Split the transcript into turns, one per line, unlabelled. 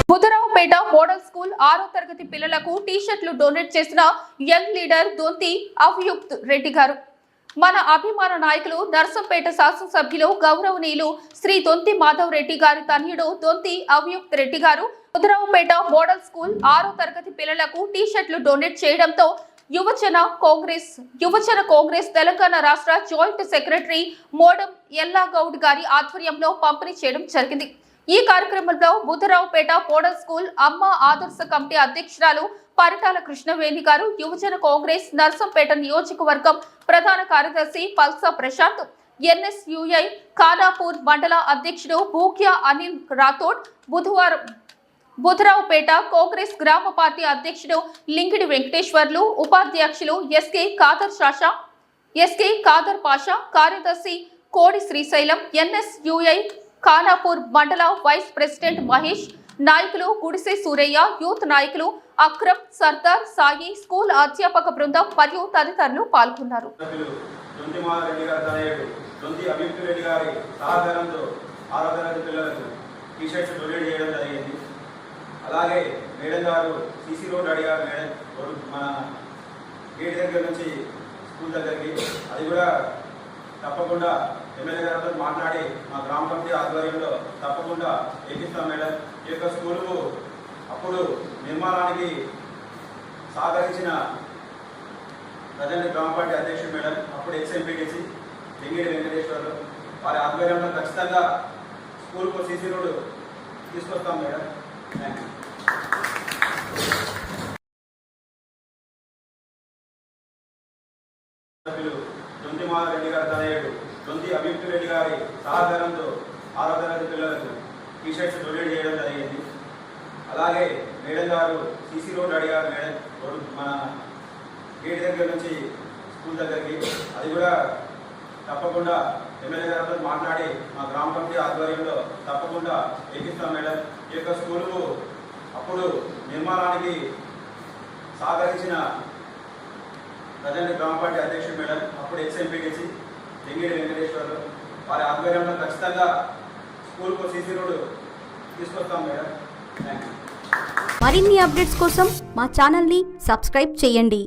Budharaopeta model school 6వ తరగతి పిల్లలకు టీ-షర్ట్లు డొనేట్ చేసిన యంగ్ లీడర్ దొంతి అవ్యుక్త్ రెడ్డి గారు. మన అభిమాన నాయకులు నర్సంపేట శాసనసభ్యులు గౌరవనీయులు శ్రీ దొంతి మాధవ్ రెడ్డి గారి తనయుడు దొంతి అవ్యుక్త్ రెడ్డి గారు బుధరావుపేట మోడల్ స్కూల్ 6వ తరగతి పిల్లలకు టీ-షర్ట్లు డొనేట్ చేయడంతో యువజన కాంగ్రెస్ తెలంగాణ రాష్ట్ర జాయింట్ సెక్రటరీ మోడం ఎల్లాగౌడ్ గారి ఆధ్వర్యంలో పంపిణీ చేయడం జరిగింది. ఈ కార్యక్రమంలో బుధరావుపేట మోడల్ స్కూల్ అమ్మ ఆదర్శ కమిటీ అధ్యక్షురాలు పరిటాల కృష్ణవేణి గారు, యువజన కాంగ్రెస్ నర్సంపేట నియోజకవర్గం ప్రధాన కార్యదర్శి పల్సా ప్రశాంత్, ఎన్ఎస్యుఐ ఖానాపూర్ మండల అధ్యక్షుడు భూక్యా అనిల్ రాథోడ్, బుధరావుపేట కాంగ్రెస్ గ్రామ పార్టీ అధ్యక్షుడు లింగిడి వెంకటేశ్వర్లు, ఉపాధ్యక్షులు ఎస్కే ఖాదర్ పాషా, కార్యదర్శి కోడి శ్రీశైలం, ఎన్ఎస్యుఐ ఖానాపూర్ మండల వైస్ ప్రెసిడెంట్ మహేష్, నాయకులు గుడిసె సూరయ్య, యూత్ నాయకులు అక్రమ్, సర్దార్, సాయి, స్కూల్ అధ్యాపక బృందం మరియు తదితరులు పాల్గొన్నారు.
అలాగే మేడం గారు సిసి రోడ్ అడిగారు. మేడం మన గేట్ దగ్గర నుంచి స్కూల్ దగ్గరికి, అది కూడా తప్పకుండా ఎమ్మెల్యే గారితో మాట్లాడి మా గ్రామ కమిటీ ఆధ్వర్యంలో తప్పకుండా ఎక్కిస్తాం మేడం. ఈ యొక్క స్కూలుకు అప్పుడు నిర్మాణానికి సహకరించిన ప్రజెంట్ గ్రామ పార్టీ అధ్యక్షుడు మేడం, అప్పుడు ఎక్స్ఎంపీటీసీ లింగిడి వెంకటేశ్వర్లు, వారి ఆధ్వర్యంలో ఖచ్చితంగా స్కూల్కు సిసి రోడ్ తీసుకొస్తాం madam. Thank you. Donthi Madhav Reddy గారి తనయుడు దొంతి అవ్యుక్త్ రెడ్డి గారి సహకారంతో 6వ తరగతి పిల్లలకు టీ-షర్ట్స్ డొనేట్ చేయడం జరిగింది. అలాగే మేడం గారు సిసి రోడ్ అడిగారు. మేడం మన గేట్ దగ్గర నుంచి స్కూల్ దగ్గరికి, అది కూడా తప్పకుండా ఎమ్మెల్యే గారితో మాట్లాడి మా గ్రామ కమిటీ ఆధ్వర్యంలో తప్పకుండా ఎక్కిస్తాం మేడం. ఈ యొక్క స్కూలుకు అప్పుడు నిర్మాణానికి సహకరించిన ప్రజెంట్ గ్రామ పార్టీ అధ్యక్షుడు మేడం, అప్పుడు ఎక్స్ఎంపీటీసీ లింగిడి వెంకటేశ్వర్లు, వారి ఆధ్వర్యంలో ఖచ్చితంగా స్కూల్కు సిసి రోడ్ తీసుకొస్తాం మేడం. Thank you.
మరిన్ని అప్డేట్స్ కోసం మా ఛానల్ని సబ్స్క్రైబ్ చేయండి.